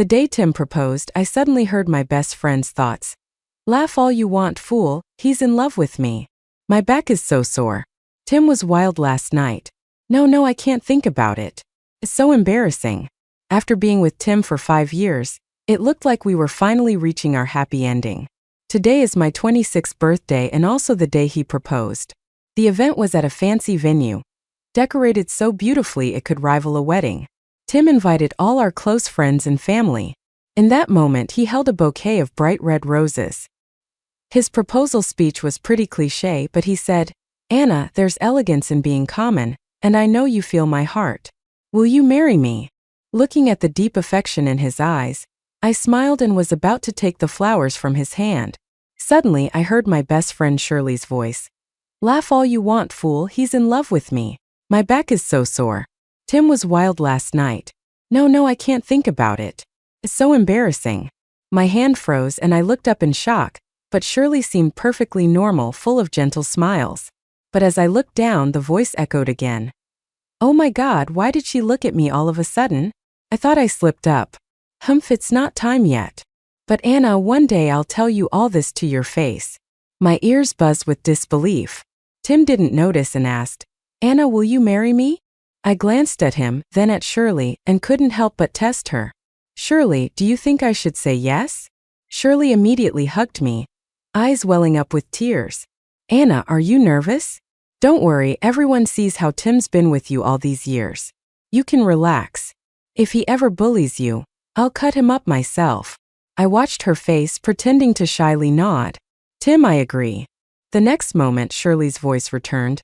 The day Tim proposed, I suddenly heard my best friend's thoughts. Laugh all you want, fool, he's in love with me. My back is so sore. Tim was wild last night. No, I can't think about it. It's so embarrassing. After being with Tim for 5 years, it looked like we were finally reaching our happy ending. Today is my 26th birthday and also the day he proposed. The event was at a fancy venue, decorated so beautifully it could rival a wedding. Tim invited all our close friends and family. In that moment, he held a bouquet of bright red roses. His proposal speech was pretty cliché, but he said, "Anna, there's elegance in being common, and I know you feel my heart. Will you marry me?" Looking at the deep affection in his eyes, I smiled and was about to take the flowers from his hand. Suddenly, I heard my best friend Shirley's voice. Laugh all you want, fool, he's in love with me. My back is so sore. Tim was wild last night. No, I can't think about it. It's so embarrassing. My hand froze and I looked up in shock, but Shirley seemed perfectly normal, full of gentle smiles. But as I looked down, the voice echoed again. Oh my God, why did she look at me all of a sudden? I thought I slipped up. It's not time yet. But Anna, one day I'll tell you all this to your face. My ears buzzed with disbelief. Tim didn't notice and asked, Anna, will you marry me? I glanced at him, then at Shirley, and couldn't help but test her. Shirley, do you think I should say yes? Shirley immediately hugged me, eyes welling up with tears. Anna, are you nervous? Don't worry, everyone sees how Tim's been with you all these years. You can relax. If he ever bullies you, I'll cut him up myself. I watched her face, pretending to shyly nod. Tim, I agree. The next moment, Shirley's voice returned.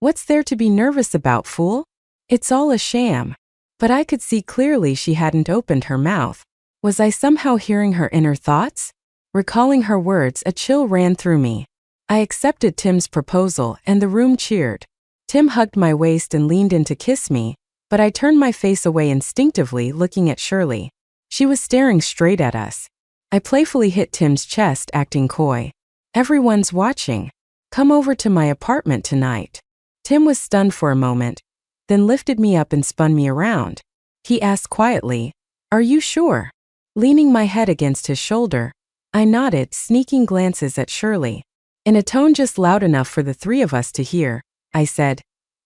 What's there to be nervous about, fool? It's all a sham. But I could see clearly she hadn't opened her mouth. Was I somehow hearing her inner thoughts? Recalling her words, a chill ran through me. I accepted Tim's proposal, and the room cheered. Tim hugged my waist and leaned in to kiss me, but I turned my face away instinctively, looking at Shirley. She was staring straight at us. I playfully hit Tim's chest, acting coy. Everyone's watching. Come over to my apartment tonight. Tim was stunned for a moment, then lifted me up and spun me around. He asked quietly, Are you sure? Leaning my head against his shoulder, I nodded, sneaking glances at Shirley. In a tone just loud enough for the three of us to hear, I said,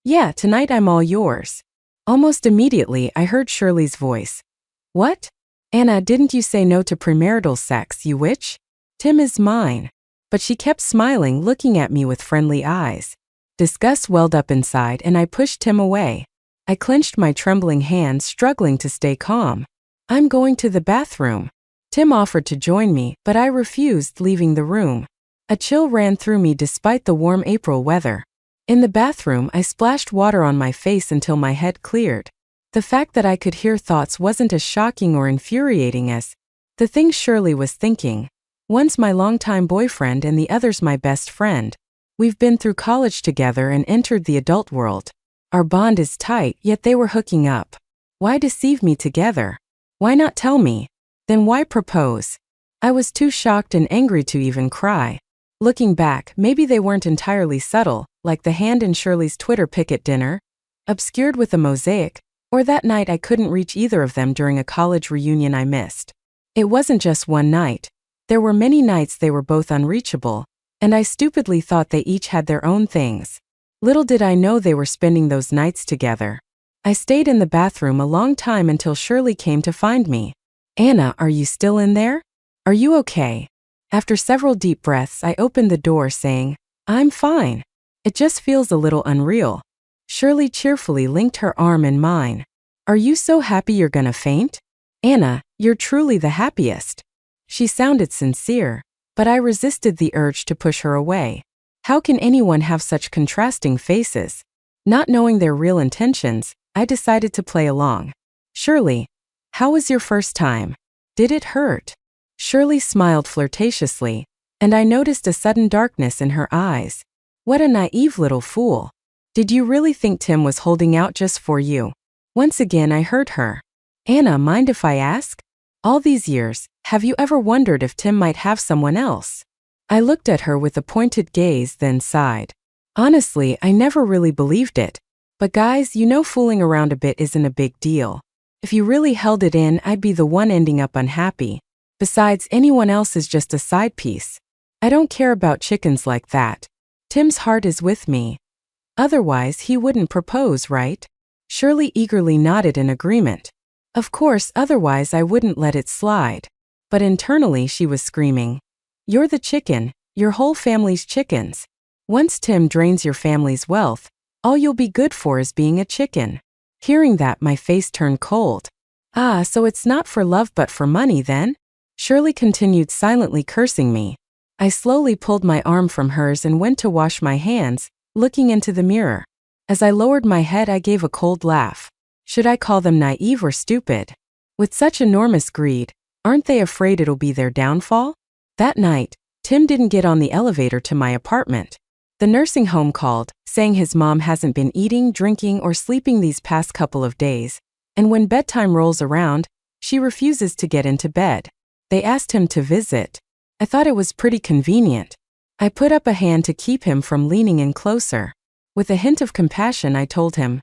Yeah, tonight I'm all yours. Almost immediately, I heard Shirley's voice. What? Anna, didn't you say no to premarital sex, you witch? Tim is mine. But she kept smiling, looking at me with friendly eyes. Disgust welled up inside and I pushed Tim away. I clenched my trembling hands, struggling to stay calm. I'm going to the bathroom. Tim offered to join me, but I refused, leaving the room. A chill ran through me despite the warm April weather. In the bathroom, I splashed water on my face until my head cleared. The fact that I could hear thoughts wasn't as shocking or infuriating as the things Shirley was thinking. One's my longtime boyfriend and the other's my best friend. We've been through college together and entered the adult world. Our bond is tight, yet they were hooking up. Why deceive me together? Why not tell me? Then why propose? I was too shocked and angry to even cry. Looking back, maybe they weren't entirely subtle, like the hand in Shirley's Twitter pic at dinner, obscured with a mosaic, or that night I couldn't reach either of them during a college reunion I missed. It wasn't just one night. There were many nights they were both unreachable, and I stupidly thought they each had their own things. Little did I know they were spending those nights together. I stayed in the bathroom a long time until Shirley came to find me. Anna, are you still in there? Are you okay? After several deep breaths, I opened the door saying, I'm fine. It just feels a little unreal. Shirley cheerfully linked her arm in mine. Are you so happy you're gonna faint? Anna, you're truly the happiest. She sounded sincere, but I resisted the urge to push her away. How can anyone have such contrasting faces? Not knowing their real intentions, I decided to play along. Shirley, how was your first time? Did it hurt? Shirley smiled flirtatiously, and I noticed a sudden darkness in her eyes. What a naive little fool. Did you really think Tim was holding out just for you? Once again I heard her. Anna, mind if I ask? All these years, have you ever wondered if Tim might have someone else? I looked at her with a pointed gaze, then sighed. Honestly, I never really believed it. But guys, you know fooling around a bit isn't a big deal. If you really held it in, I'd be the one ending up unhappy. Besides, anyone else is just a side piece. I don't care about chickens like that. Tim's heart is with me. Otherwise, he wouldn't propose, right? Shirley eagerly nodded in agreement. Of course, otherwise I wouldn't let it slide. But internally she was screaming, "You're the chicken, your whole family's chickens. Once Tim drains your family's wealth, all you'll be good for is being a chicken." Hearing that, my face turned cold. Ah, so it's not for love but for money then? Shirley continued silently cursing me. I slowly pulled my arm from hers and went to wash my hands, looking into the mirror. As I lowered my head, I gave a cold laugh. Should I call them naive or stupid? With such enormous greed, aren't they afraid it'll be their downfall? That night, Tim didn't get on the elevator to my apartment. The nursing home called, saying his mom hasn't been eating, drinking, or sleeping these past couple of days, and when bedtime rolls around, she refuses to get into bed. They asked him to visit. I thought it was pretty convenient. I put up a hand to keep him from leaning in closer. With a hint of compassion, I told him,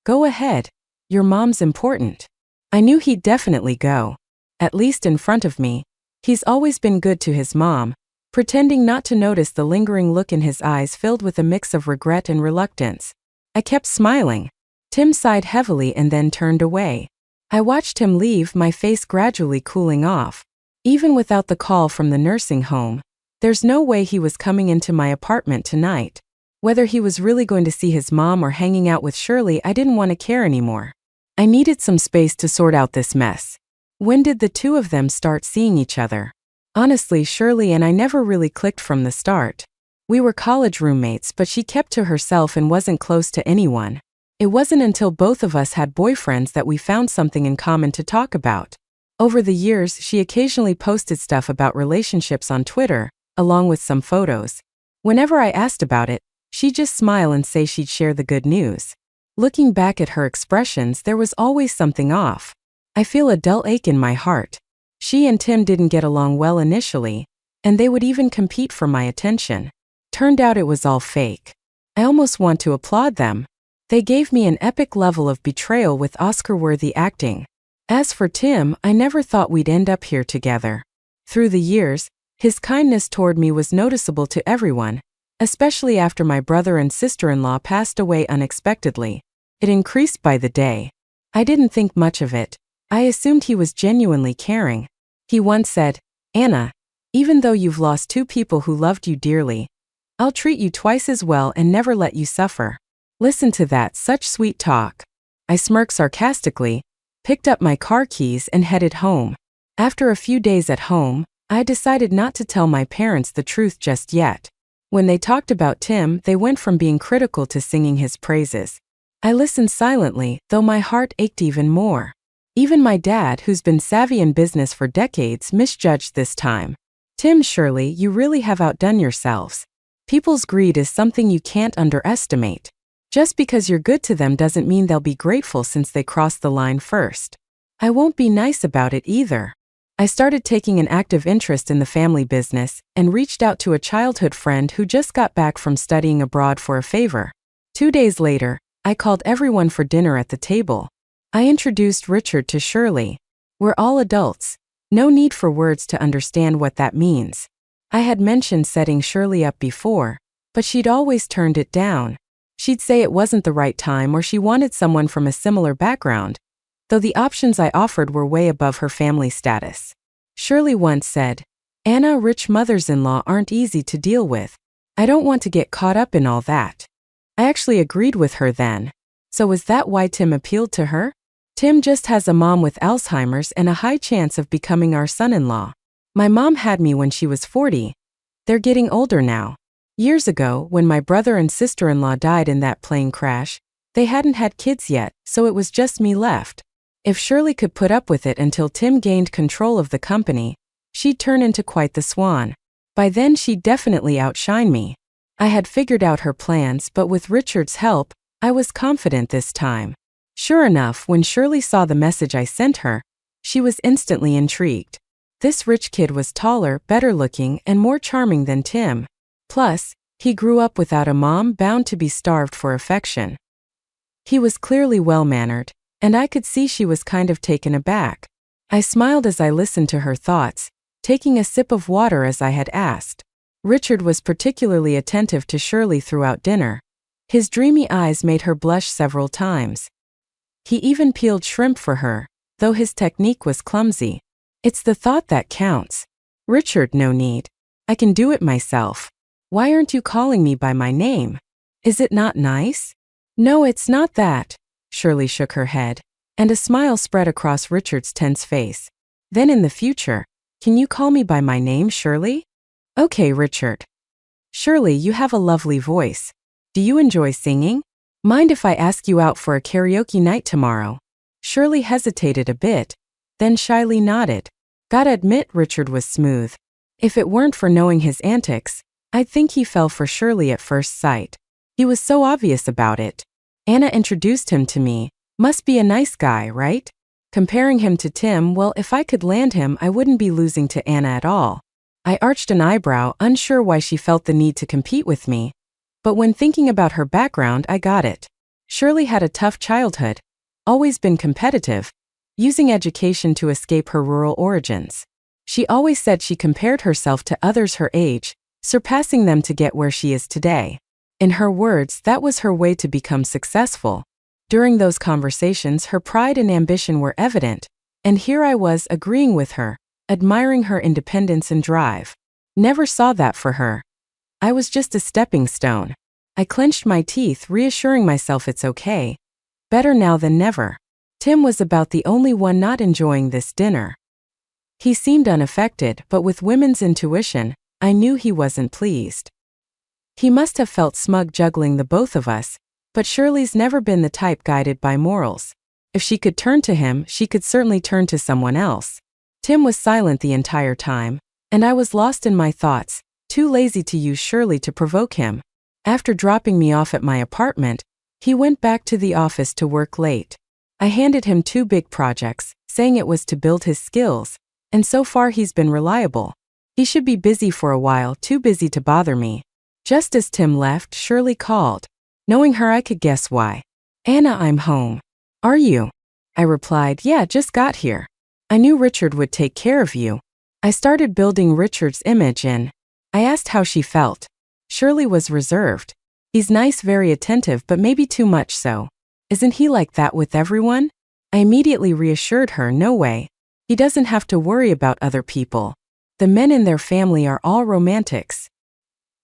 "Go ahead, your mom's important." I knew he'd definitely go. At least in front of me. He's always been good to his mom, pretending not to notice the lingering look in his eyes filled with a mix of regret and reluctance. I kept smiling. Tim sighed heavily and then turned away. I watched him leave, my face gradually cooling off. Even without the call from the nursing home, there's no way he was coming into my apartment tonight. Whether he was really going to see his mom or hanging out with Shirley, I didn't want to care anymore. I needed some space to sort out this mess. When did the two of them start seeing each other? Honestly, Shirley and I never really clicked from the start. We were college roommates, but she kept to herself and wasn't close to anyone. It wasn't until both of us had boyfriends that we found something in common to talk about. Over the years, she occasionally posted stuff about relationships on Twitter, along with some photos. Whenever I asked about it, she'd just smile and say she'd share the good news. Looking back at her expressions, there was always something off. I feel a dull ache in my heart. She and Tim didn't get along well initially, and they would even compete for my attention. Turned out it was all fake. I almost want to applaud them. They gave me an epic level of betrayal with Oscar-worthy acting. As for Tim, I never thought we'd end up here together. Through the years, his kindness toward me was noticeable to everyone, especially after my brother and sister-in-law passed away unexpectedly. It increased by the day. I didn't think much of it. I assumed he was genuinely caring. He once said, "Anna, even though you've lost two people who loved you dearly, I'll treat you twice as well and never let you suffer." Listen to that, such sweet talk. I smirked sarcastically, picked up my car keys and headed home. After a few days at home, I decided not to tell my parents the truth just yet. When they talked about Tim, they went from being critical to singing his praises. I listened silently, though my heart ached even more. Even my dad, who's been savvy in business for decades, misjudged this time. "Tim, Shirley, you really have outdone yourselves. People's greed is something you can't underestimate. Just because you're good to them doesn't mean they'll be grateful since they crossed the line first. I won't be nice about it either." I started taking an active interest in the family business and reached out to a childhood friend who just got back from studying abroad for a favor. 2 days later, I called everyone for dinner at the table. I introduced Richard to Shirley. We're all adults. No need for words to understand what that means. I had mentioned setting Shirley up before, but she'd always turned it down. She'd say it wasn't the right time or she wanted someone from a similar background, though the options I offered were way above her family status. Shirley once said, "Anna, rich mothers-in-law aren't easy to deal with. I don't want to get caught up in all that." I actually agreed with her then. So was that why Tim appealed to her? Tim just has a mom with Alzheimer's and a high chance of becoming our son-in-law. My mom had me when she was 40. They're getting older now. Years ago, when my brother and sister-in-law died in that plane crash, they hadn't had kids yet, so it was just me left. If Shirley could put up with it until Tim gained control of the company, she'd turn into quite the swan. By then she'd definitely outshine me. I had figured out her plans, but with Richard's help, I was confident this time. Sure enough, when Shirley saw the message I sent her, she was instantly intrigued. This rich kid was taller, better looking, and more charming than Tim. Plus, he grew up without a mom, bound to be starved for affection. He was clearly well-mannered, and I could see she was kind of taken aback. I smiled as I listened to her thoughts, taking a sip of water as I had asked. Richard was particularly attentive to Shirley throughout dinner. His dreamy eyes made her blush several times. He even peeled shrimp for her, though his technique was clumsy. It's the thought that counts. Richard, no need. I can do it myself. Why aren't you calling me by my name? Is it not nice? No, it's not that. Shirley shook her head, and a smile spread across Richard's tense face. Then in the future, can you call me by my name, Shirley? Okay, Richard. Shirley, you have a lovely voice. Do you enjoy singing? Mind if I ask you out for a karaoke night tomorrow? Shirley hesitated a bit, then shyly nodded. Gotta admit, Richard was smooth. If it weren't for knowing his antics, I'd think he fell for Shirley at first sight. He was so obvious about it. Anna introduced him to me. Must be a nice guy, right? Comparing him to Tim, well, if I could land him, I wouldn't be losing to Anna at all. I arched an eyebrow, unsure why she felt the need to compete with me. But when thinking about her background, I got it. Shirley had a tough childhood, always been competitive, using education to escape her rural origins. She always said she compared herself to others her age, surpassing them to get where she is today. In her words, that was her way to become successful. During those conversations, her pride and ambition were evident, and here I was agreeing with her, admiring her independence and drive. Never saw that for her. I was just a stepping stone. I clenched my teeth, reassuring myself it's okay. Better now than never. Tim was about the only one not enjoying this dinner. He seemed unaffected, but with women's intuition, I knew he wasn't pleased. He must have felt smug juggling the both of us, but Shirley's never been the type guided by morals. If she could turn to him, she could certainly turn to someone else. Tim was silent the entire time, and I was lost in my thoughts, too lazy to use Shirley to provoke him. After dropping me off at my apartment, he went back to the office to work late. I handed him 2 big projects, saying it was to build his skills, and so far he's been reliable. He should be busy for a while, too busy to bother me. Just as Tim left, Shirley called. Knowing her, I could guess why. Anna, I'm home. Are you? I replied, yeah, just got here. I knew Richard would take care of you. I started building Richard's image and I asked how she felt. Shirley was reserved. He's nice, very attentive, but maybe too much so. Isn't he like that with everyone? I immediately reassured her, no way. He doesn't have to worry about other people. The men in their family are all romantics.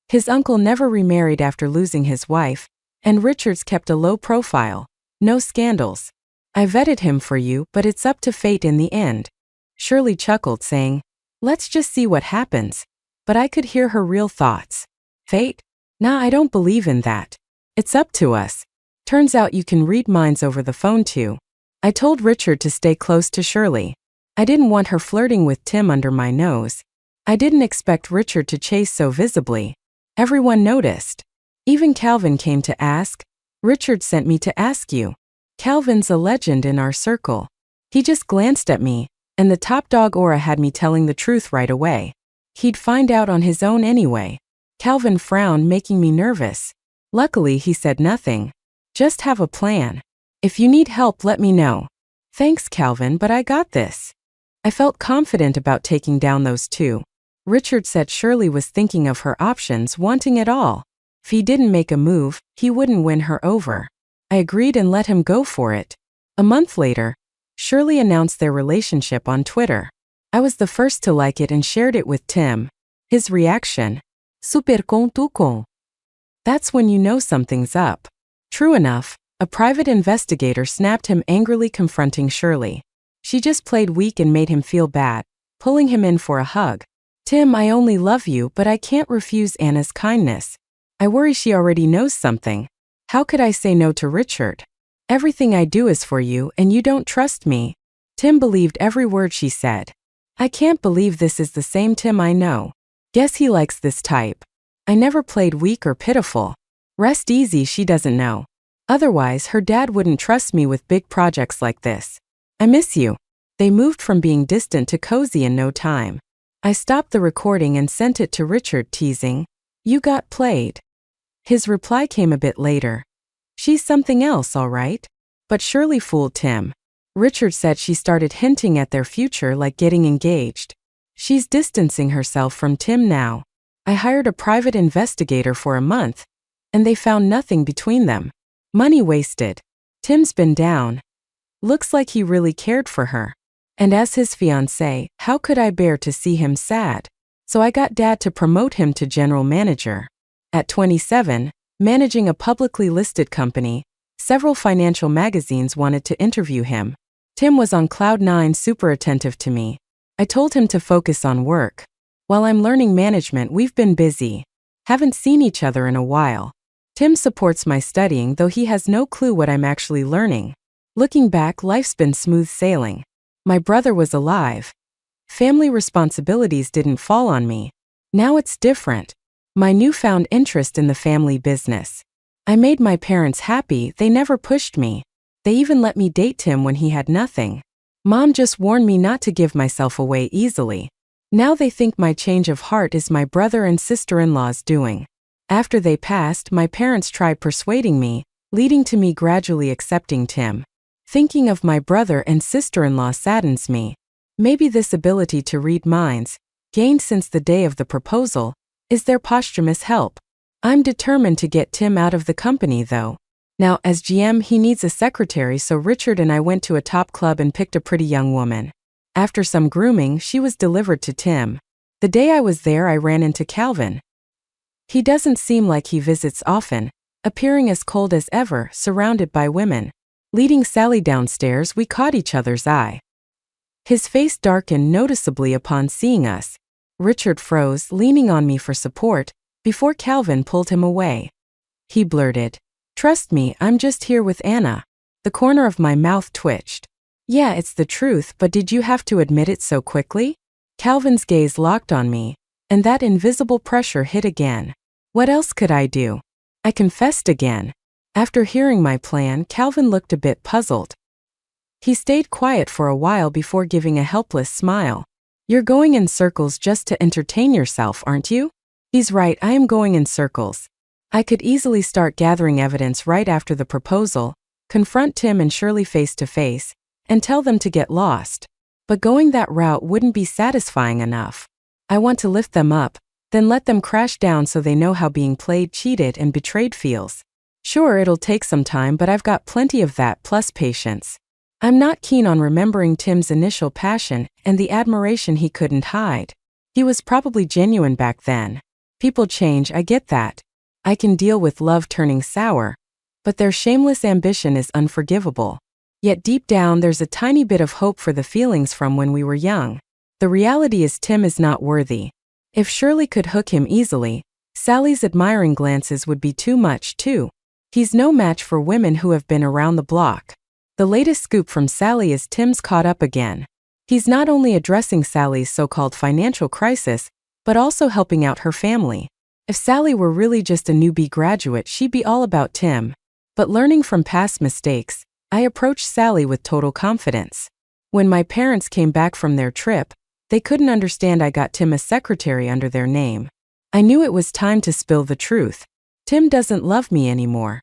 His uncle never remarried after losing his wife, and Richard's kept a low profile. No scandals. I vetted him for you, but it's up to fate in the end. Shirley chuckled, saying, let's just see what happens. But I could hear her real thoughts. Fate? Nah, I don't believe in that. It's up to us. Turns out you can read minds over the phone too. I told Richard to stay close to Shirley. I didn't want her flirting with Tim under my nose. I didn't expect Richard to chase so visibly. Everyone noticed. Even Calvin came to ask. Richard sent me to ask you. Calvin's a legend in our circle. He just glanced at me, and the top dog aura had me telling the truth right away. He'd find out on his own anyway. Calvin frowned, making me nervous. Luckily, he said nothing. Just have a plan. If you need help, let me know. Thanks, Calvin, but I got this. I felt confident about taking down those 2. Richard said Shirley was thinking of her options, wanting it all. If he didn't make a move, he wouldn't win her over. I agreed and let him go for it. A month later, Shirley announced their relationship on Twitter. I was the first to like it and shared it with Tim. His reaction? Super contuco. That's when you know something's up. True enough, a private investigator snapped him, angrily confronting Shirley. She just played weak and made him feel bad, pulling him in for a hug. Tim, I only love you, but I can't refuse Anna's kindness. I worry she already knows something. How could I say no to Richard? Everything I do is for you, and you don't trust me. Tim believed every word she said. I can't believe this is the same Tim I know. Guess he likes this type. I never played weak or pitiful. Rest easy, she doesn't know. Otherwise, her dad wouldn't trust me with big projects like this. I miss you. They moved from being distant to cozy in no time. I stopped the recording and sent it to Richard, teasing, you got played. His reply came a bit later. She's something else, all right. But Shirley fooled Tim. Richard said she started hinting at their future like getting engaged. She's distancing herself from Tim now. I hired a private investigator for a month, and they found nothing between them. Money wasted. Tim's been down. Looks like he really cared for her. And as his fiancée, how could I bear to see him sad? So I got Dad to promote him to general manager. At 27, managing a publicly listed company, several financial magazines wanted to interview him. Tim was on cloud nine, super attentive to me. I told him to focus on work. While I'm learning management, we've been busy. Haven't seen each other in a while. Tim supports my studying, though he has no clue what I'm actually learning. Looking back, life's been smooth sailing. My brother was alive. Family responsibilities didn't fall on me. Now it's different. My newfound interest in the family business. I made my parents happy, they never pushed me. They even let me date Tim when he had nothing. Mom just warned me not to give myself away easily. Now they think my change of heart is my brother and sister-in-law's doing. After they passed, my parents tried persuading me, leading to me gradually accepting Tim. Thinking of my brother and sister-in-law saddens me. Maybe this ability to read minds, gained since the day of the proposal, is their posthumous help. I'm determined to get Tim out of the company though. Now, as GM, he needs a secretary, so Richard and I went to a top club and picked a pretty young woman. After some grooming, she was delivered to Tim. The day I was there, I ran into Calvin. He doesn't seem like he visits often, appearing as cold as ever, surrounded by women. Leading Sally downstairs, we caught each other's eye. His face darkened noticeably upon seeing us. Richard froze, leaning on me for support, before Calvin pulled him away. He blurted, "Trust me, I'm just here with Anna." The corner of my mouth twitched. "Yeah, it's the truth, but did you have to admit it so quickly?" Calvin's gaze locked on me, and that invisible pressure hit again. What else could I do? I confessed again. After hearing my plan, Calvin looked a bit puzzled. He stayed quiet for a while before giving a helpless smile. "You're going in circles just to entertain yourself, aren't you?" He's right, I am going in circles. I could easily start gathering evidence right after the proposal, confront Tim and Shirley face to face, and tell them to get lost. But going that route wouldn't be satisfying enough. I want to lift them up, then let them crash down so they know how being played, cheated, and betrayed feels. Sure, it'll take some time, but I've got plenty of that, plus patience. I'm not keen on remembering Tim's initial passion and the admiration he couldn't hide. He was probably genuine back then. People change, I get that. I can deal with love turning sour, but their shameless ambition is unforgivable. Yet deep down there's a tiny bit of hope for the feelings from when we were young. The reality is Tim is not worthy. If Shirley could hook him easily, Sally's admiring glances would be too much too. He's no match for women who have been around the block. The latest scoop from Sally is Tim's caught up again. He's not only addressing Sally's so-called financial crisis, but also helping out her family. If Sally were really just a newbie graduate, she'd be all about Tim. But learning from past mistakes, I approached Sally with total confidence. When my parents came back from their trip, they couldn't understand I got Tim a secretary under their name. I knew it was time to spill the truth. Tim doesn't love me anymore.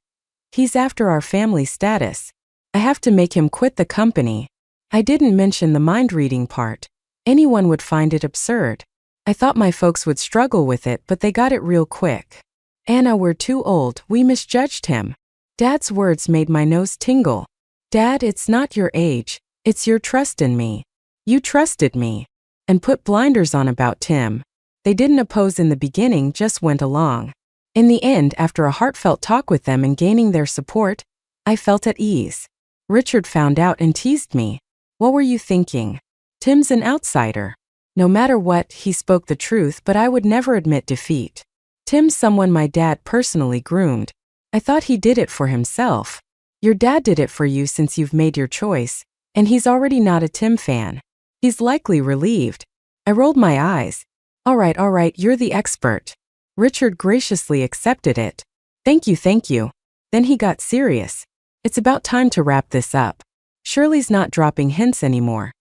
He's after our family status. I have to make him quit the company. I didn't mention the mind-reading part. Anyone would find it absurd. I thought my folks would struggle with it, but they got it real quick. "Anna, we're too old, we misjudged him." Dad's words made my nose tingle. "Dad, it's not your age, it's your trust in me. You trusted me." And put blinders on about Tim. They didn't oppose in the beginning, just went along. In the end, after a heartfelt talk with them and gaining their support, I felt at ease. Richard found out and teased me. "What were you thinking? Tim's an outsider." No matter what, he spoke the truth, but I would never admit defeat. Tim's someone my dad personally groomed. I thought he did it for himself. Your dad did it for you since you've made your choice, and he's already not a Tim fan. He's likely relieved. I rolled my eyes. All right, you're the expert." Richard graciously accepted it. Thank you. Then he got serious. "It's about time to wrap this up. Shirley's not dropping hints anymore.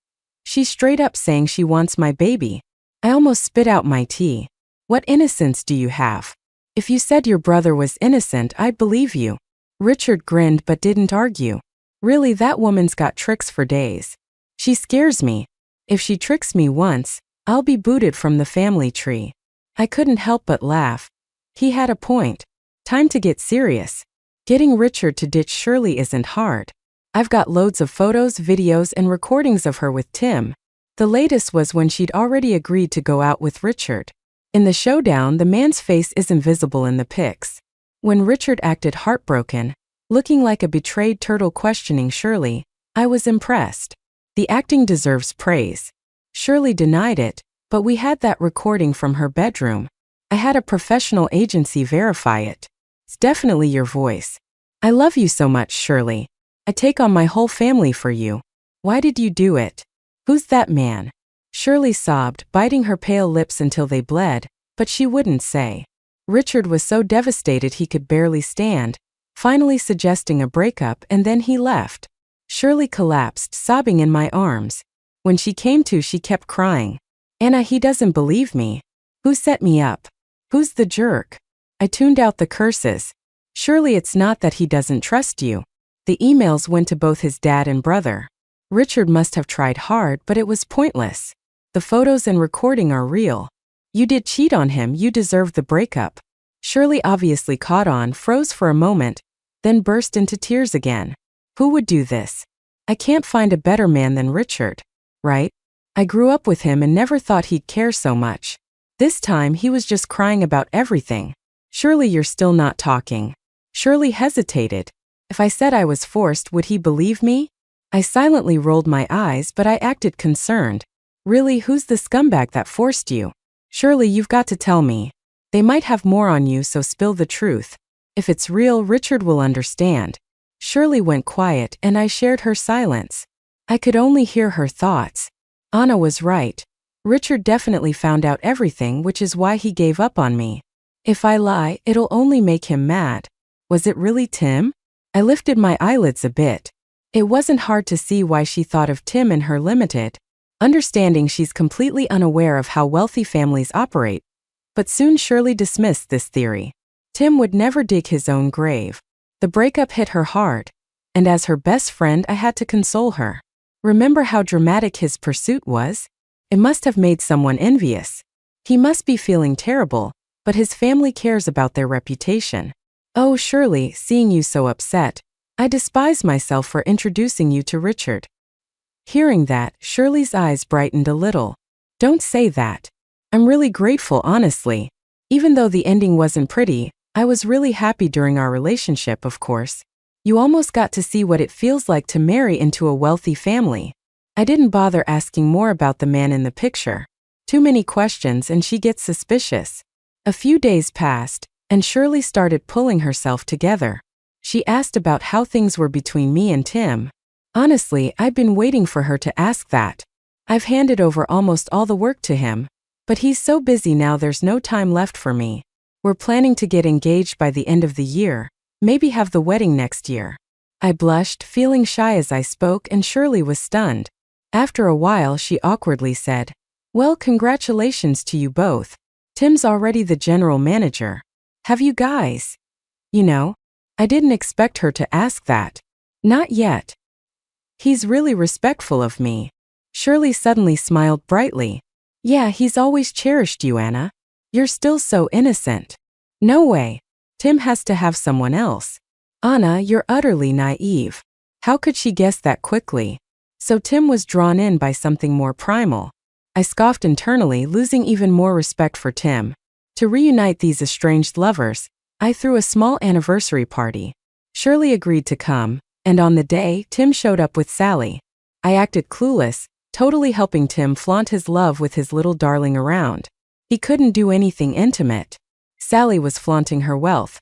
She's straight up saying she wants my baby." I almost spit out my tea. "What innocence do you have? If you said your brother was innocent, I'd believe you." Richard grinned but didn't argue. Really, that woman's got tricks for days. She scares me. If she tricks me once, I'll be booted from the family tree. I couldn't help but laugh. He had a point. Time to get serious. Getting Richard to ditch Shirley isn't hard. I've got loads of photos, videos, and recordings of her with Tim. The latest was when she'd already agreed to go out with Richard. In the showdown, the man's face isn't visible in the pics. When Richard acted heartbroken, looking like a betrayed turtle questioning Shirley, I was impressed. The acting deserves praise. Shirley denied it, but we had that recording from her bedroom. I had a professional agency verify it. It's definitely your voice. I love you so much, Shirley. I take on my whole family for you. Why did you do it? Who's that man? Shirley sobbed, biting her pale lips until they bled, but she wouldn't say. Richard was so devastated he could barely stand, finally suggesting a breakup, and then he left. Shirley collapsed, sobbing in my arms. When she came to, she kept crying. Anna, he doesn't believe me. Who set me up? Who's the jerk? I tuned out the curses. Surely it's not that he doesn't trust you. The emails went to both his dad and brother. Richard must have tried hard, but it was pointless. The photos and recording are real. You did cheat on him, you deserve the breakup. Shirley obviously caught on, froze for a moment, then burst into tears again. Who would do this? I can't find a better man than Richard, right? I grew up with him and never thought he'd care so much. This time he was just crying about everything. Surely you're still not talking. Shirley hesitated. If I said I was forced, would he believe me? I silently rolled my eyes, but I acted concerned. Really, who's the scumbag that forced you? Shirley, you've got to tell me. They might have more on you, so spill the truth. If it's real, Richard will understand. Shirley went quiet, and I shared her silence. I could only hear her thoughts. Anna was right. Richard definitely found out everything, which is why he gave up on me. If I lie, it'll only make him mad. Was it really Tim? I lifted my eyelids a bit. It wasn't hard to see why she thought of Tim in her limited understanding. She's completely unaware of how wealthy families operate. But soon Shirley dismissed this theory. Tim would never dig his own grave. The breakup hit her hard, and as her best friend, I had to console her. Remember how dramatic his pursuit was? It must have made someone envious. He must be feeling terrible, but his family cares about their reputation. Oh, Shirley, seeing you so upset, I despise myself for introducing you to Richard. Hearing that, Shirley's eyes brightened a little. Don't say that. I'm really grateful, honestly. Even though the ending wasn't pretty, I was really happy during our relationship, of course. You almost got to see what it feels like to marry into a wealthy family. I didn't bother asking more about the man in the picture. Too many questions and she gets suspicious. A few days passed, and Shirley started pulling herself together. She asked about how things were between me and Tim. Honestly, I've been waiting for her to ask that. I've handed over almost all the work to him, but he's so busy now there's no time left for me. We're planning to get engaged by the end of the year, maybe have the wedding next year. I blushed, feeling shy as I spoke, and Shirley was stunned. After a while, she awkwardly said, "Well, congratulations to you both. Tim's already the general manager. Have you guys?" I didn't expect her to ask that. Not yet. He's really respectful of me. Shirley suddenly smiled brightly. Yeah, he's always cherished you, Anna. You're still so innocent. No way. Tim has to have someone else. Anna, you're utterly naive. How could she guess that quickly? So Tim was drawn in by something more primal. I scoffed internally, losing even more respect for Tim. To reunite these estranged lovers, I threw a small anniversary party. Shirley agreed to come, and on the day, Tim showed up with Sally. I acted clueless, totally helping Tim flaunt his love with his little darling around. He couldn't do anything intimate. Sally was flaunting her wealth.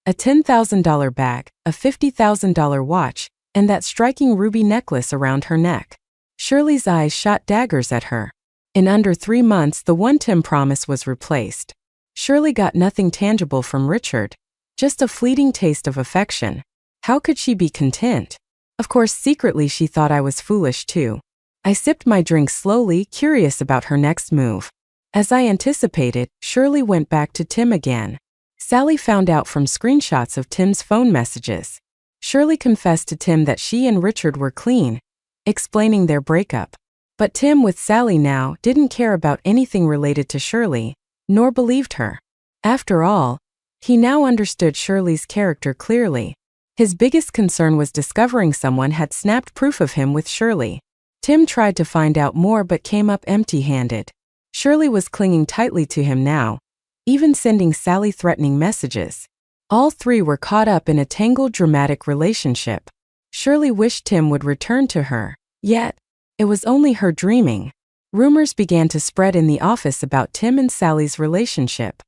A $10,000 bag, a $50,000 watch, and that striking ruby necklace around her neck. Shirley's eyes shot daggers at her. In under 3 months, the one Tim promised was replaced. Shirley got nothing tangible from Richard, just a fleeting taste of affection. How could she be content? Of course, secretly she thought I was foolish too. I sipped my drink slowly, curious about her next move. As I anticipated, Shirley went back to Tim again. Sally found out from screenshots of Tim's phone messages. Shirley confessed to Tim that she and Richard were clean, explaining their breakup. But Tim with Sally now didn't care about anything related to Shirley, nor believed her. After all, he now understood Shirley's character clearly. His biggest concern was discovering someone had snapped proof of him with Shirley. Tim tried to find out more but came up empty-handed. Shirley was clinging tightly to him now, even sending Sally threatening messages. All three were caught up in a tangled dramatic relationship. Shirley wished Tim would return to her, yet it was only her dreaming. Rumors began to spread in the office about Tim and Sally's relationship.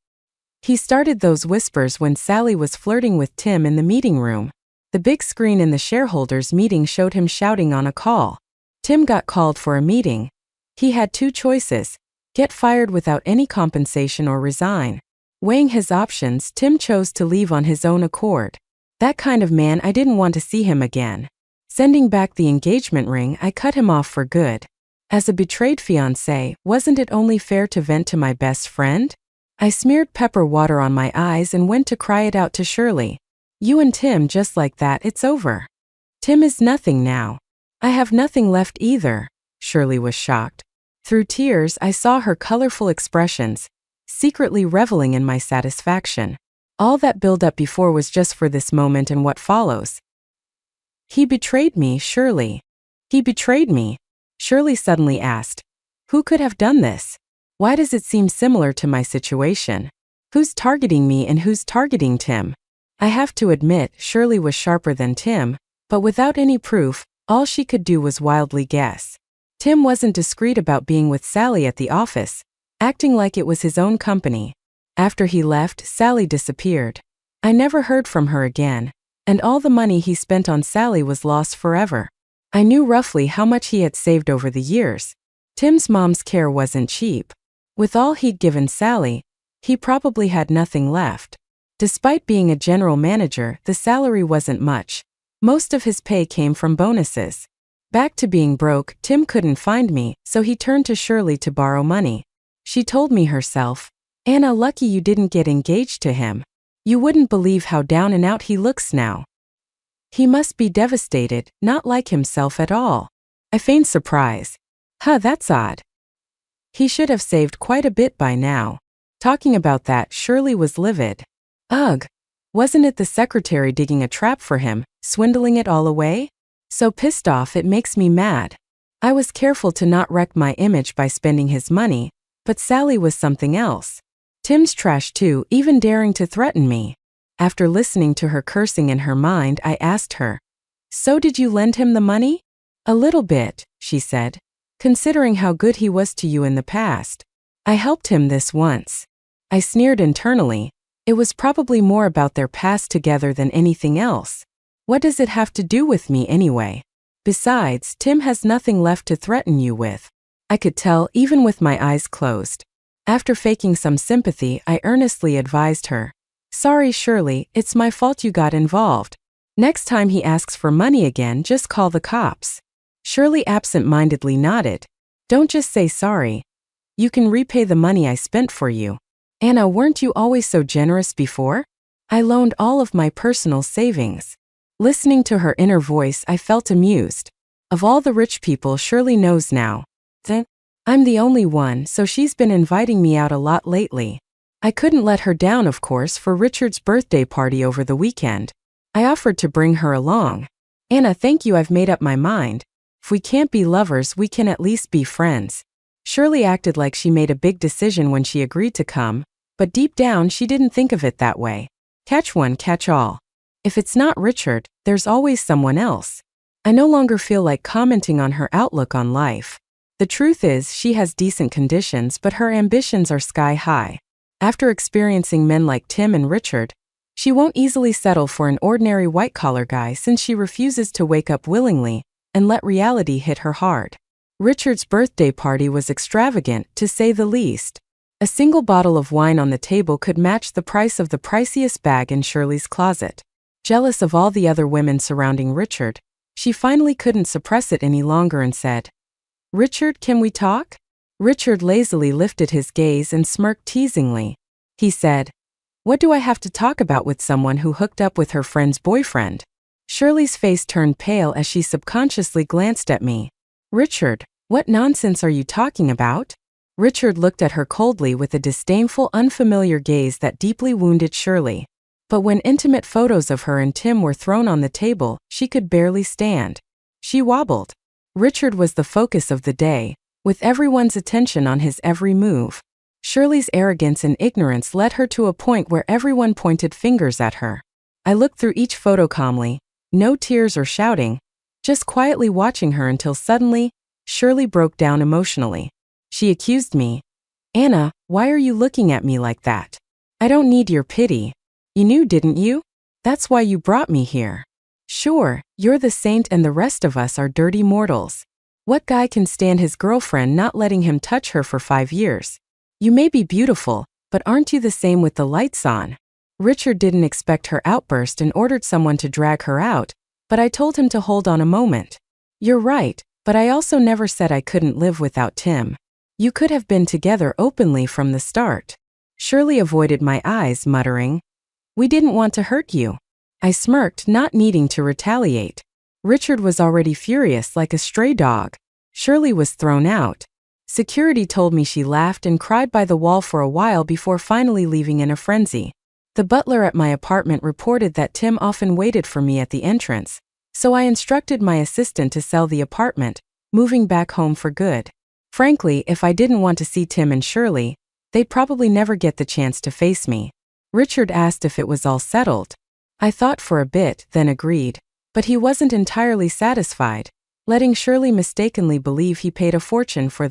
He started those whispers when Sally was flirting with Tim in the meeting room. The big screen in the shareholders' meeting showed him shouting on a call. Tim got called for a meeting. He had two choices: get fired without any compensation or resign. Weighing his options, Tim chose to leave on his own accord. That kind of man, I didn't want to see him again. Sending back the engagement ring, I cut him off for good. As a betrayed fiancé, wasn't it only fair to vent to my best friend? I smeared pepper water on my eyes and went to cry it out to Shirley. You and Tim, just like that, it's over. Tim is nothing now. I have nothing left either. Shirley was shocked. Through tears, I saw her colorful expressions, secretly reveling in my satisfaction. All that build-up before was just for this moment and what follows. He betrayed me, Shirley. He betrayed me. Shirley suddenly asked. Who could have done this? Why does it seem similar to my situation? Who's targeting me and who's targeting Tim? I have to admit, Shirley was sharper than Tim, but without any proof, all she could do was wildly guess. Tim wasn't discreet about being with Sally at the office, acting like it was his own company. After he left, Sally disappeared. I never heard from her again, and all the money he spent on Sally was lost forever. I knew roughly how much he had saved over the years. Tim's mom's care wasn't cheap. With all he'd given Sally, he probably had nothing left. Despite being a general manager, the salary wasn't much. Most of his pay came from bonuses. Back to being broke, Tim couldn't find me, so he turned to Shirley to borrow money. She told me herself, Anna, lucky you didn't get engaged to him. You wouldn't believe how down and out he looks now. He must be devastated, not like himself at all. I feigned surprise. That's odd. He should have saved quite a bit by now. Talking about that, Shirley was livid. Ugh. Wasn't it the secretary digging a trap for him, swindling it all away? So pissed off it makes me mad. I was careful to not wreck my image by spending his money, but Sally was something else. Tim's trash too, even daring to threaten me. After listening to her cursing in her mind, I asked her, So did you lend him the money? A little bit, she said, considering how good he was to you in the past. I helped him this once. I sneered internally. It was probably more about their past together than anything else. What does it have to do with me anyway? Besides, Tim has nothing left to threaten you with. I could tell even with my eyes closed. After faking some sympathy, I earnestly advised her. Sorry, Shirley, it's my fault you got involved. Next time he asks for money again, just call the cops. Shirley absent-mindedly nodded. Don't just say sorry. You can repay the money I spent for you. Anna, weren't you always so generous before? I loaned all of my personal savings. Listening to her inner voice, I felt amused. Of all the rich people Shirley knows now, I'm the only one, so she's been inviting me out a lot lately. I couldn't let her down, of course, for Richard's birthday party over the weekend. I offered to bring her along. Anna, thank you, I've made up my mind. If we can't be lovers, we can at least be friends. Shirley acted like she made a big decision when she agreed to come, but deep down she didn't think of it that way. Catch one, catch all. If it's not Richard, there's always someone else. I no longer feel like commenting on her outlook on life. The truth is, she has decent conditions, but her ambitions are sky high. After experiencing men like Tim and Richard, she won't easily settle for an ordinary white-collar guy since she refuses to wake up willingly and let reality hit her hard. Richard's birthday party was extravagant, to say the least. A single bottle of wine on the table could match the price of the priciest bag in Shirley's closet. Jealous of all the other women surrounding Richard, she finally couldn't suppress it any longer and said, Richard, can we talk? Richard lazily lifted his gaze and smirked teasingly. He said, What do I have to talk about with someone who hooked up with her friend's boyfriend? Shirley's face turned pale as she subconsciously glanced at me. Richard, what nonsense are you talking about? Richard looked at her coldly with a disdainful, unfamiliar gaze that deeply wounded Shirley. But when intimate photos of her and Tim were thrown on the table, she could barely stand. She wobbled. Richard was the focus of the day, with everyone's attention on his every move. Shirley's arrogance and ignorance led her to a point where everyone pointed fingers at her. I looked through each photo calmly, no tears or shouting, just quietly watching her until suddenly, Shirley broke down emotionally. She accused me. Anna, why are you looking at me like that? I don't need your pity. You knew, didn't you? That's why you brought me here. Sure, you're the saint and the rest of us are dirty mortals. What guy can stand his girlfriend not letting him touch her for 5 years? You may be beautiful, but aren't you the same with the lights on? Richard didn't expect her outburst and ordered someone to drag her out, but I told him to hold on a moment. You're right, but I also never said I couldn't live without Tim. You could have been together openly from the start. Shirley avoided my eyes, muttering, We didn't want to hurt you. I smirked, not needing to retaliate. Richard was already furious like a stray dog. Shirley was thrown out. Security told me she laughed and cried by the wall for a while before finally leaving in a frenzy. The butler at my apartment reported that Tim often waited for me at the entrance, so I instructed my assistant to sell the apartment, moving back home for good. Frankly, if I didn't want to see Tim and Shirley, they'd probably never get the chance to face me. Richard asked if it was all settled. I thought for a bit, then agreed. But he wasn't entirely satisfied, letting Shirley mistakenly believe he paid a fortune for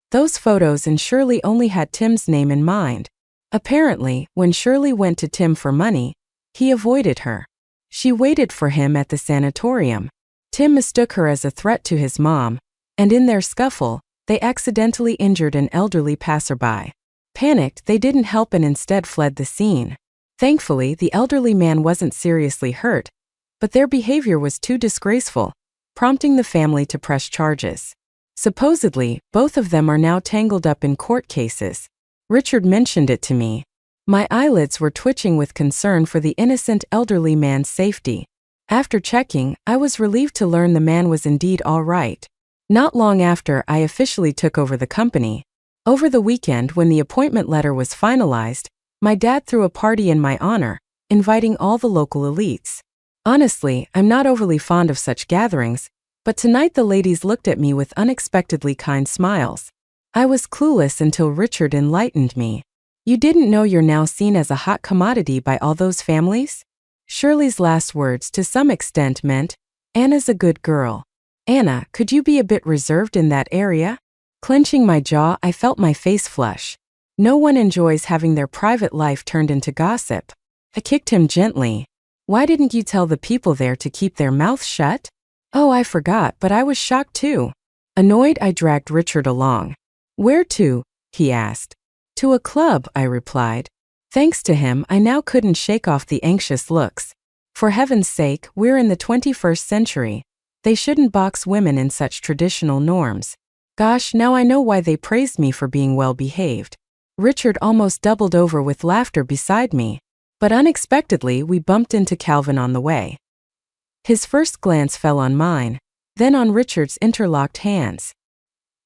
those photos, and Shirley only had Tim's name in mind. Apparently, when Shirley went to Tim for money, he avoided her. She waited for him at the sanatorium. Tim mistook her as a threat to his mom, and in their scuffle, they accidentally injured an elderly passerby. Panicked, they didn't help and instead fled the scene. Thankfully, the elderly man wasn't seriously hurt, but their behavior was too disgraceful, prompting the family to press charges. Supposedly, both of them are now tangled up in court cases. Richard mentioned it to me. My eyelids were twitching with concern for the innocent elderly man's safety. After checking, I was relieved to learn the man was indeed all right. Not long after, I officially took over the company. Over the weekend, when the appointment letter was finalized, my dad threw a party in my honor, inviting all the local elites. Honestly, I'm not overly fond of such gatherings, but tonight the ladies looked at me with unexpectedly kind smiles. I was clueless until Richard enlightened me. You didn't know you're now seen as a hot commodity by all those families? Shirley's last words to some extent meant, Anna's a good girl. Anna, could you be a bit reserved in that area? Clenching my jaw, I felt my face flush. No one enjoys having their private life turned into gossip. I kicked him gently. Why didn't you tell the people there to keep their mouths shut? Oh, I forgot, but I was shocked too. Annoyed, I dragged Richard along. Where to? He asked. To a club, I replied. Thanks to him, I now couldn't shake off the anxious looks. For heaven's sake, we're in the 21st century. They shouldn't box women in such traditional norms. Gosh, now I know why they praised me for being well behaved. Richard almost doubled over with laughter beside me. But unexpectedly, we bumped into Calvin on the way. His first glance fell on mine, then on Richard's interlocked hands.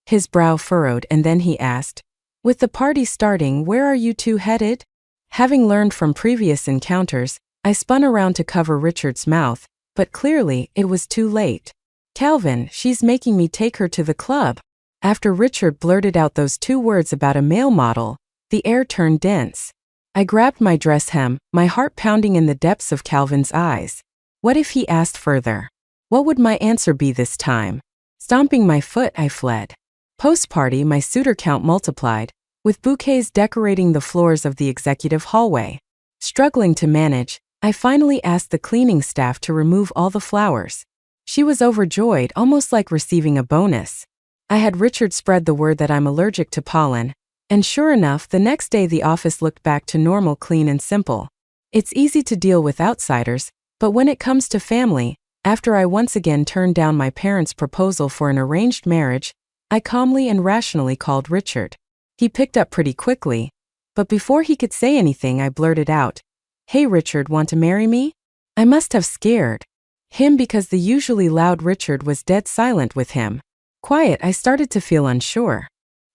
His brow furrowed, and then he asked, With the party starting, where are you two headed? Having learned from previous encounters, I spun around to cover Richard's mouth, but clearly, it was too late. Calvin, she's making me take her to the club. After Richard blurted out those 2 words about a male model, the air turned dense. I grabbed my dress hem, my heart pounding in the depths of Calvin's eyes. What if he asked further? What would my answer be this time? Stomping my foot, I fled. Post-party, my suitor count multiplied, with bouquets decorating the floors of the executive hallway. Struggling to manage, I finally asked the cleaning staff to remove all the flowers. She was overjoyed, almost like receiving a bonus. I had Richard spread the word that I'm allergic to pollen, and sure enough, the next day the office looked back to normal, clean and simple. It's easy to deal with outsiders, but when it comes to family, after I once again turned down my parents' proposal for an arranged marriage, I calmly and rationally called Richard. He picked up pretty quickly, but before he could say anything, I blurted out, Hey Richard, want to marry me? I must have scared Him because the usually loud Richard was dead silent with him. Quiet, I started to feel unsure.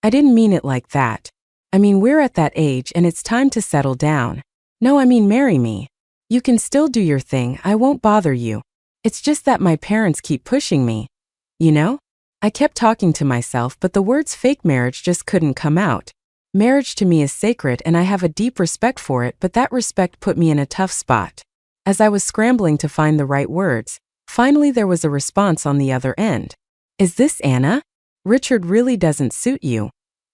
I didn't mean it like that. I mean, we're at that age and it's time to settle down. No, I mean marry me. You can still do your thing, I won't bother you. It's just that my parents keep pushing me. You know? I kept talking to myself, but the words fake marriage just couldn't come out. Marriage to me is sacred and I have a deep respect for it, but that respect put me in a tough spot. As I was scrambling to find the right words, finally there was a response on the other end. Is this Anna? Richard really doesn't suit you.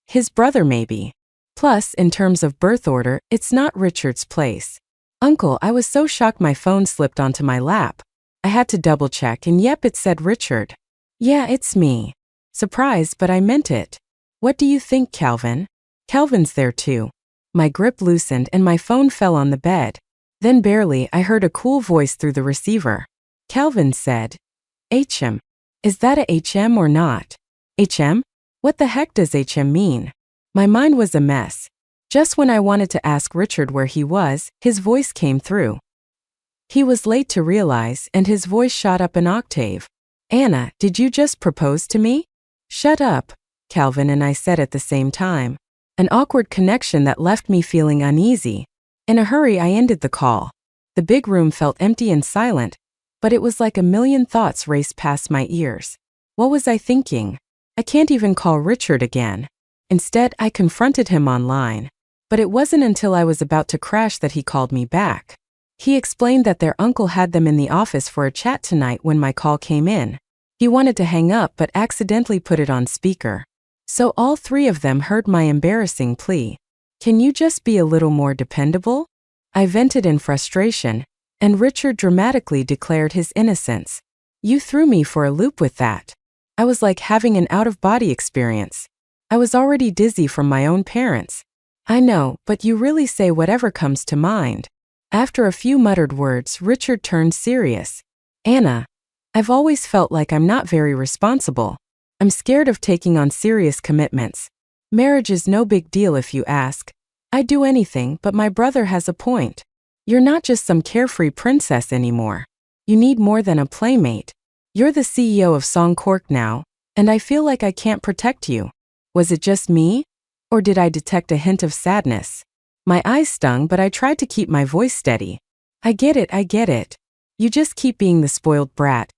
His brother maybe. Plus, in terms of birth order, it's not Richard's place. Uncle, I was so shocked my phone slipped onto my lap. I had to double check and yep, it said Richard. Yeah, it's me. Surprised, but I meant it. What do you think, Calvin? Calvin's there too. My grip loosened and my phone fell on the bed. Then barely, I heard a cool voice through the receiver. Calvin said, HM. Is that a HM or not? HM? What the heck does HM mean? My mind was a mess. Just when I wanted to ask Richard where he was, his voice came through. He was late to realize, and his voice shot up an octave. Anna, did you just propose to me? Shut up, Calvin and I said at the same time. An awkward connection that left me feeling uneasy. In a hurry, I ended the call. The big room felt empty and silent, but it was like a million thoughts raced past my ears. What was I thinking? I can't even call Richard again. Instead, I confronted him online. But it wasn't until I was about to crash that he called me back. He explained that their uncle had them in the office for a chat tonight when my call came in. He wanted to hang up but accidentally put it on speaker. So all three of them heard my embarrassing plea. Can you just be a little more dependable? I vented in frustration, and Richard dramatically declared his innocence. You threw me for a loop with that. I was like having an out-of-body experience. I was already dizzy from my own parents. I know, but you really say whatever comes to mind. After a few muttered words, Richard turned serious. Anna, I've always felt like I'm not very responsible. I'm scared of taking on serious commitments. Marriage is no big deal if you ask. I'd do anything, but my brother has a point. You're not just some carefree princess anymore. You need more than a playmate. You're the CEO of Songkork now, and I feel like I can't protect you. Was it just me? Or did I detect a hint of sadness? My eyes stung, but I tried to keep my voice steady. I get it. You just keep being the spoiled brat.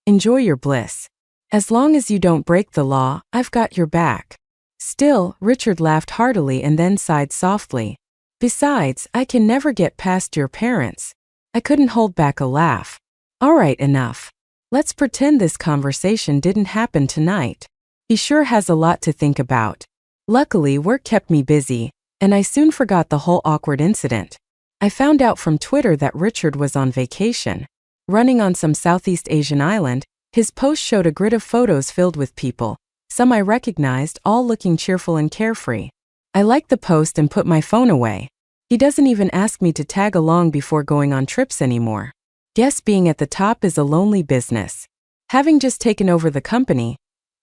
Enjoy your bliss. As long as you don't break the law, I've got your back. Still, Richard laughed heartily and then sighed softly. Besides, I can never get past your parents. I couldn't hold back a laugh. All right, enough. Let's pretend this conversation didn't happen tonight. He sure has a lot to think about. Luckily, work kept me busy, and I soon forgot the whole awkward incident. I found out from Twitter that Richard was on vacation. Running on some Southeast Asian island, his post showed a grid of photos filled with people. Some I recognized, all looking cheerful and carefree. I liked the post and put my phone away. He doesn't even ask me to tag along before going on trips anymore. Guess being at the top is a lonely business. Having just taken over the company,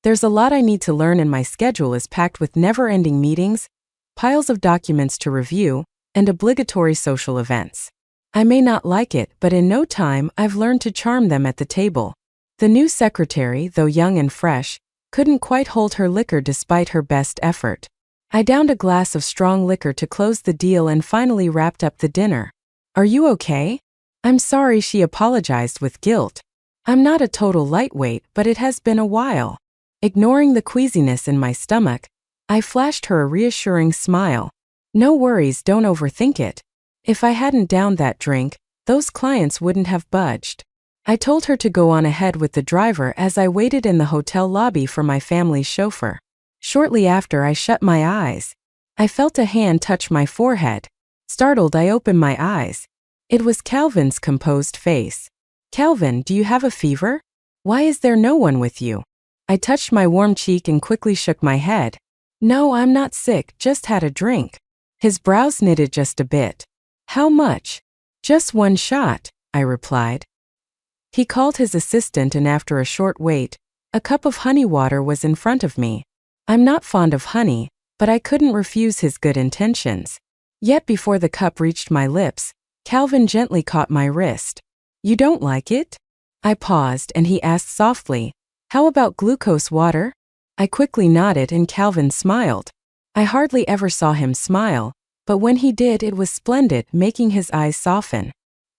there's a lot I need to learn and my schedule is packed with never-ending meetings, piles of documents to review, and obligatory social events. I may not like it, but in no time, I've learned to charm them at the table. The new secretary, though young and fresh, couldn't quite hold her liquor despite her best effort. I downed a glass of strong liquor to close the deal and finally wrapped up the dinner. Are you okay? I'm sorry, she apologized with guilt. I'm not a total lightweight, but it has been a while. Ignoring the queasiness in my stomach, I flashed her a reassuring smile. No worries, don't overthink it. If I hadn't downed that drink, those clients wouldn't have budged. I told her to go on ahead with the driver as I waited in the hotel lobby for my family's chauffeur. Shortly after, I shut my eyes. I felt a hand touch my forehead. Startled, I opened my eyes. It was Calvin's composed face. Calvin, do you have a fever? Why is there no one with you? I touched my warm cheek and quickly shook my head. No, I'm not sick, just had a drink. His brows knitted just a bit. How much? Just one shot, I replied. He called his assistant and after a short wait, a cup of honey water was in front of me. I'm not fond of honey, but I couldn't refuse his good intentions. Yet before the cup reached my lips, Calvin gently caught my wrist. You don't like it? I paused and he asked softly, "How about glucose water?" I quickly nodded and Calvin smiled. I hardly ever saw him smile, but when he did it was splendid, making his eyes soften.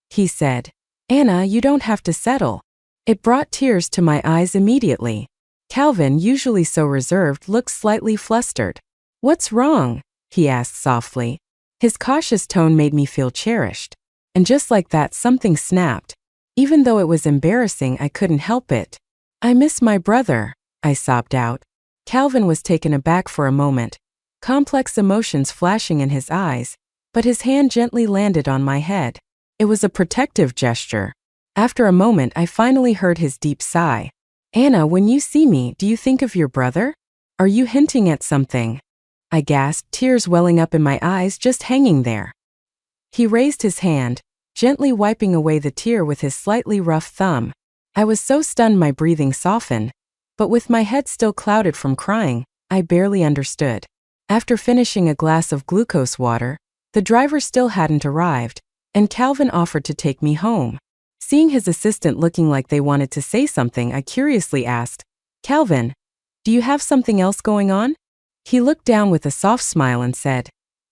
He said, "Anna, you don't have to settle." It brought tears to my eyes immediately. Calvin, usually so reserved, looked slightly flustered. "What's wrong?" he asked softly. His cautious tone made me feel cherished. And just like that, something snapped. Even though it was embarrassing, I couldn't help it. "I miss my brother," I sobbed out. Calvin was taken aback for a moment, complex emotions flashing in his eyes, but his hand gently landed on my head. It was a protective gesture. After a moment, I finally heard his deep sigh. "Anna, when you see me, do you think of your brother? Are you hinting at something?" I gasped, tears welling up in my eyes, just hanging there. He raised his hand, gently wiping away the tear with his slightly rough thumb. I was so stunned my breathing softened, but with my head still clouded from crying, I barely understood. After finishing a glass of glucose water, the driver still hadn't arrived, and Calvin offered to take me home. Seeing his assistant looking like they wanted to say something, I curiously asked, "Calvin, do you have something else going on?" He looked down with a soft smile and said,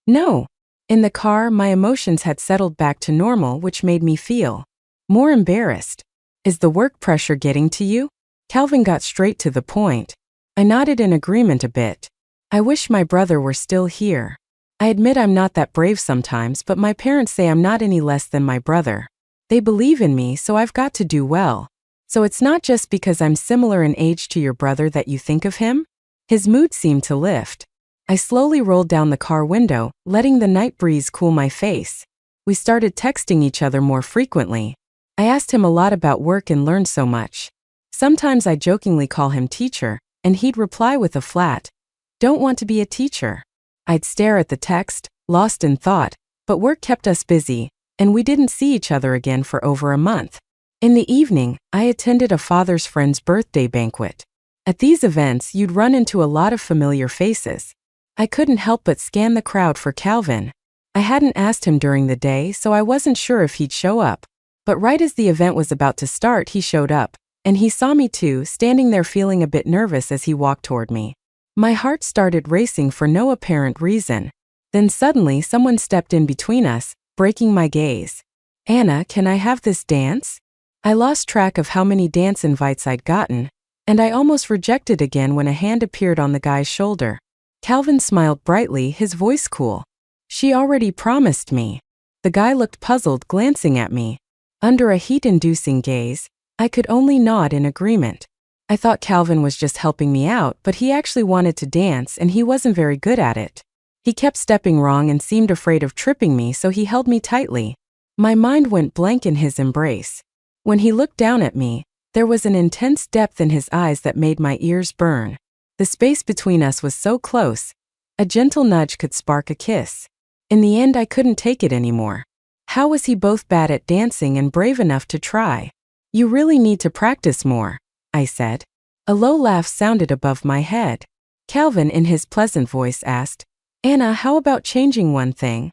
"No." In the car, my emotions had settled back to normal, which made me feel more embarrassed. "Is the work pressure getting to you?" Calvin got straight to the point. I nodded in agreement a bit. "I wish my brother were still here. I admit I'm not that brave sometimes, but my parents say I'm not any less than my brother. They believe in me, so I've got to do well. So it's not just because I'm similar in age to your brother that you think of him?" His mood seemed to lift. I slowly rolled down the car window, letting the night breeze cool my face. We started texting each other more frequently. I asked him a lot about work and learned so much. Sometimes I jokingly call him teacher, and he'd reply with a flat, "Don't want to be a teacher." I'd stare at the text, lost in thought, but work kept us busy, and we didn't see each other again for over a month. In the evening, I attended a father's friend's birthday banquet. At these events, you'd run into a lot of familiar faces. I couldn't help but scan the crowd for Calvin. I hadn't asked him during the day, so I wasn't sure if he'd show up. But right as the event was about to start, he showed up, and he saw me too, standing there feeling a bit nervous as he walked toward me. My heart started racing for no apparent reason. Then suddenly, someone stepped in between us, breaking my gaze. "Anna, can I have this dance?" I lost track of how many dance invites I'd gotten, and I almost rejected again when a hand appeared on the guy's shoulder. Calvin smiled brightly, his voice cool. "She already promised me." The guy looked puzzled, glancing at me. Under a heat-inducing gaze, I could only nod in agreement. I thought Calvin was just helping me out, but he actually wanted to dance and he wasn't very good at it. He kept stepping wrong and seemed afraid of tripping me, so he held me tightly. My mind went blank in his embrace. When he looked down at me, there was an intense depth in his eyes that made my ears burn. The space between us was so close, a gentle nudge could spark a kiss. In the end, I couldn't take it anymore. How was he both bad at dancing and brave enough to try? "You really need to practice more," I said. A low laugh sounded above my head. Calvin, in his pleasant voice, asked, "Anna, how about changing one thing?"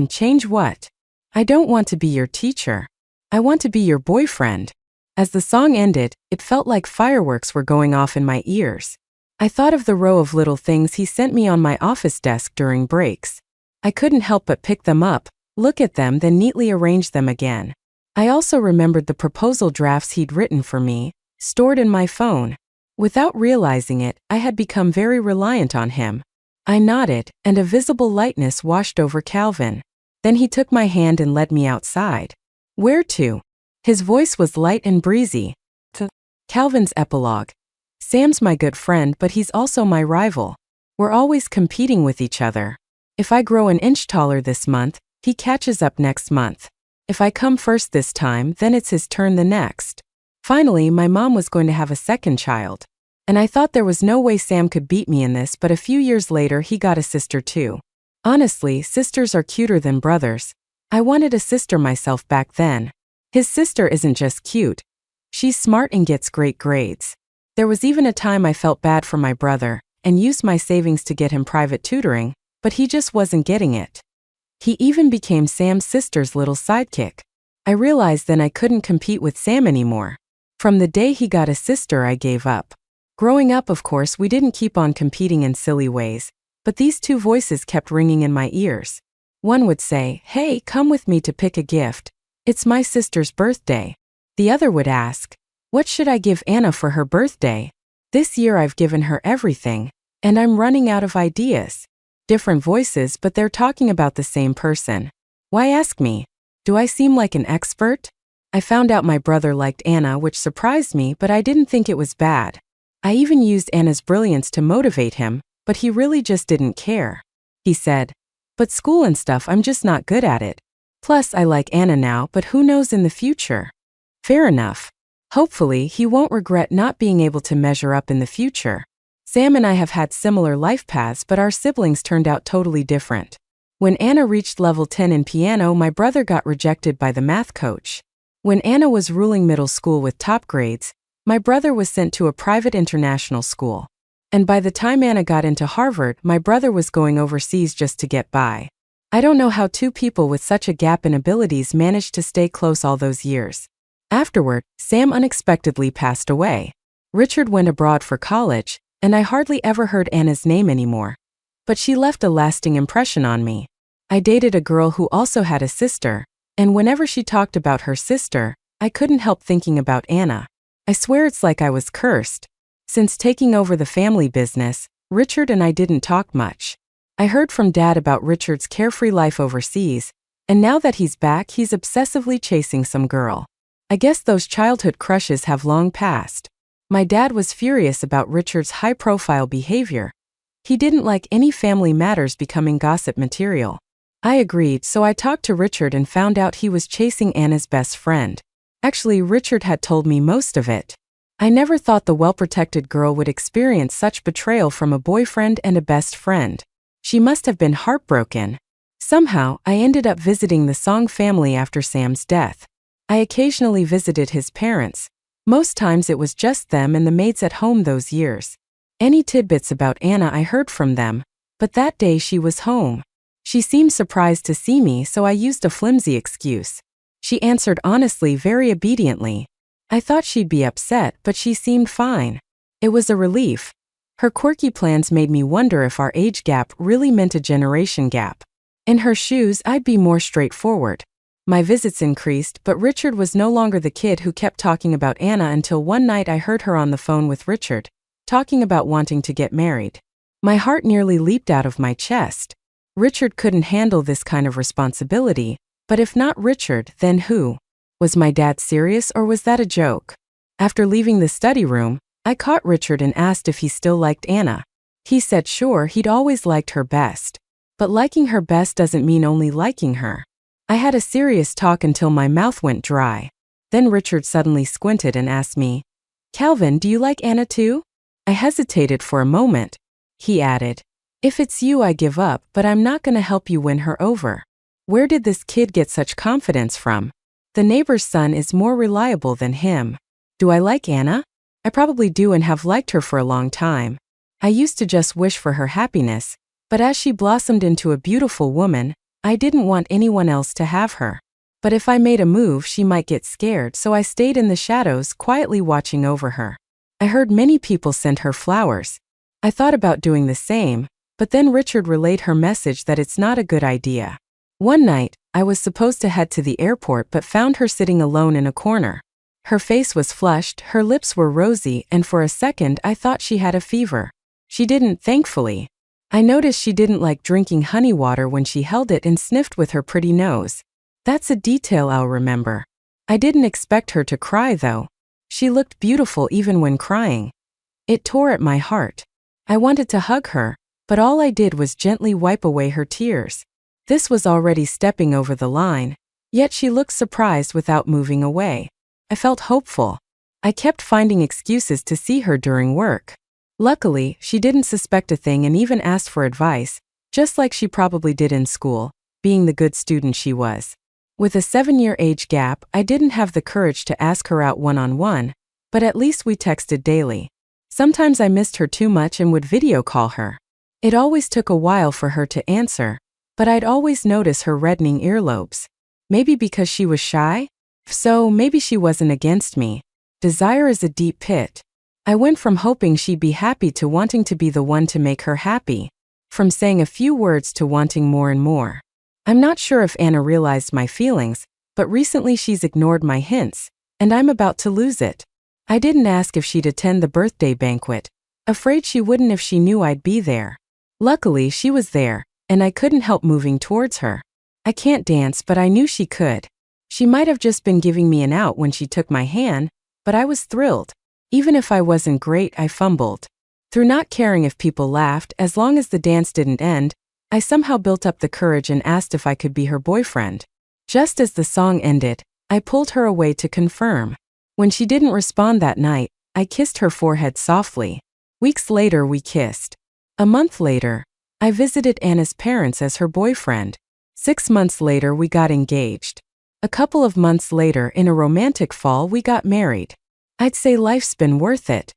Change what?" "I don't want to be your teacher. I want to be your boyfriend." As the song ended, it felt like fireworks were going off in my ears. I thought of the row of little things he sent me on my office desk during breaks. I couldn't help but pick them up, look at them, then neatly arrange them again. I also remembered the proposal drafts he'd written for me, stored in my phone. Without realizing it, I had become very reliant on him. I nodded, and a visible lightness washed over Calvin. Then he took my hand and led me outside. "Where to?" His voice was light and breezy. "To Calvin's epilogue. Sam's my good friend, but he's also my rival. We're always competing with each other. If I grow an inch taller this month, he catches up next month. If I come first this time, then it's his turn the next. Finally, my mom was going to have a second child. And I thought there was no way Sam could beat me in this, but a few years later he got a sister too. Honestly, sisters are cuter than brothers. I wanted a sister myself back then. His sister isn't just cute. She's smart and gets great grades. There was even a time I felt bad for my brother, and used my savings to get him private tutoring, but he just wasn't getting it. He even became Sam's sister's little sidekick. I realized then I couldn't compete with Sam anymore. From the day he got a sister, I gave up. Growing up, of course, we didn't keep on competing in silly ways, but these two voices kept ringing in my ears. One would say, "Hey, come with me to pick a gift. It's my sister's birthday." The other would ask, "What should I give Anna for her birthday? This year I've given her everything, and I'm running out of ideas." Different voices, but they're talking about the same person. Why ask me? Do I seem like an expert? I found out my brother liked Anna, which surprised me, but I didn't think it was bad. I even used Anna's brilliance to motivate him, but he really just didn't care. He said, "But school and stuff, I'm just not good at it. Plus, I like Anna now, but who knows in the future?" Fair enough. Hopefully, he won't regret not being able to measure up in the future. Sam and I have had similar life paths, but our siblings turned out totally different. When Anna reached level 10 in piano, my brother got rejected by the math coach. When Anna was ruling middle school with top grades, my brother was sent to a private international school. And by the time Anna got into Harvard, my brother was going overseas just to get by. I don't know how two people with such a gap in abilities managed to stay close all those years. Afterward, Sam unexpectedly passed away. Richard went abroad for college, and I hardly ever heard Anna's name anymore. But she left a lasting impression on me. I dated a girl who also had a sister, and whenever she talked about her sister, I couldn't help thinking about Anna. I swear it's like I was cursed. Since taking over the family business, Richard and I didn't talk much. I heard from Dad about Richard's carefree life overseas, and now that he's back, he's obsessively chasing some girl. I guess those childhood crushes have long passed. My dad was furious about Richard's high-profile behavior. He didn't like any family matters becoming gossip material. I agreed, so I talked to Richard and found out he was chasing Anna's best friend. Actually, Richard had told me most of it. I never thought the well-protected girl would experience such betrayal from a boyfriend and a best friend. She must have been heartbroken. Somehow, I ended up visiting the Song family after Sam's death. I occasionally visited his parents. Most times it was just them and the maids at home those years. Any tidbits about Anna I heard from them, but that day she was home. She seemed surprised to see me, so I used a flimsy excuse. She answered honestly, very obediently. I thought she'd be upset, but she seemed fine. It was a relief. Her quirky plans made me wonder if our age gap really meant a generation gap. In her shoes, I'd be more straightforward. My visits increased, but Richard was no longer the kid who kept talking about Anna until one night I heard her on the phone with Richard, talking about wanting to get married. My heart nearly leaped out of my chest. Richard couldn't handle this kind of responsibility, but if not Richard, then who? Was my dad serious or was that a joke? After leaving the study room, I caught Richard and asked if he still liked Anna. He said sure, he'd always liked her best. But liking her best doesn't mean only liking her. I had a serious talk until my mouth went dry. Then Richard suddenly squinted and asked me, "Calvin, do you like Anna too?" I hesitated for a moment. He added, "If it's you, I give up, but I'm not gonna help you win her over." Where did this kid get such confidence from? The neighbor's son is more reliable than him. Do I like Anna? I probably do and have liked her for a long time. I used to just wish for her happiness, but as she blossomed into a beautiful woman, I didn't want anyone else to have her. But if I made a move, she might get scared, so I stayed in the shadows, quietly watching over her. I heard many people send her flowers. I thought about doing the same, but then Richard relayed her message that it's not a good idea. One night, I was supposed to head to the airport but found her sitting alone in a corner. Her face was flushed, her lips were rosy, and for a second I thought she had a fever. She didn't, thankfully. I noticed she didn't like drinking honey water when she held it and sniffed with her pretty nose. That's a detail I'll remember. I didn't expect her to cry though. She looked beautiful even when crying. It tore at my heart. I wanted to hug her, but all I did was gently wipe away her tears. This was already stepping over the line, yet she looked surprised without moving away. I felt hopeful. I kept finding excuses to see her during work. Luckily, she didn't suspect a thing and even asked for advice, just like she probably did in school, being the good student she was. With a 7-year age gap, I didn't have the courage to ask her out one-on-one, but at least we texted daily. Sometimes I missed her too much and would video call her. It always took a while for her to answer, but I'd always notice her reddening earlobes. Maybe because she was shy? If so, maybe she wasn't against me. Desire is a deep pit. I went from hoping she'd be happy to wanting to be the one to make her happy. From saying a few words to wanting more and more. I'm not sure if Anna realized my feelings, but recently she's ignored my hints, and I'm about to lose it. I didn't ask if she'd attend the birthday banquet, afraid she wouldn't if she knew I'd be there. Luckily, she was there, and I couldn't help moving towards her. I can't dance, but I knew she could. She might have just been giving me an out when she took my hand, but I was thrilled. Even if I wasn't great, I fumbled. Through not caring if people laughed, as long as the dance didn't end, I somehow built up the courage and asked if I could be her boyfriend. Just as the song ended, I pulled her away to confirm. When she didn't respond that night, I kissed her forehead softly. Weeks later, we kissed. A month later, I visited Anna's parents as her boyfriend. 6 months later, we got engaged. A couple of months later, in a romantic fall, we got married. I'd say life's been worth it.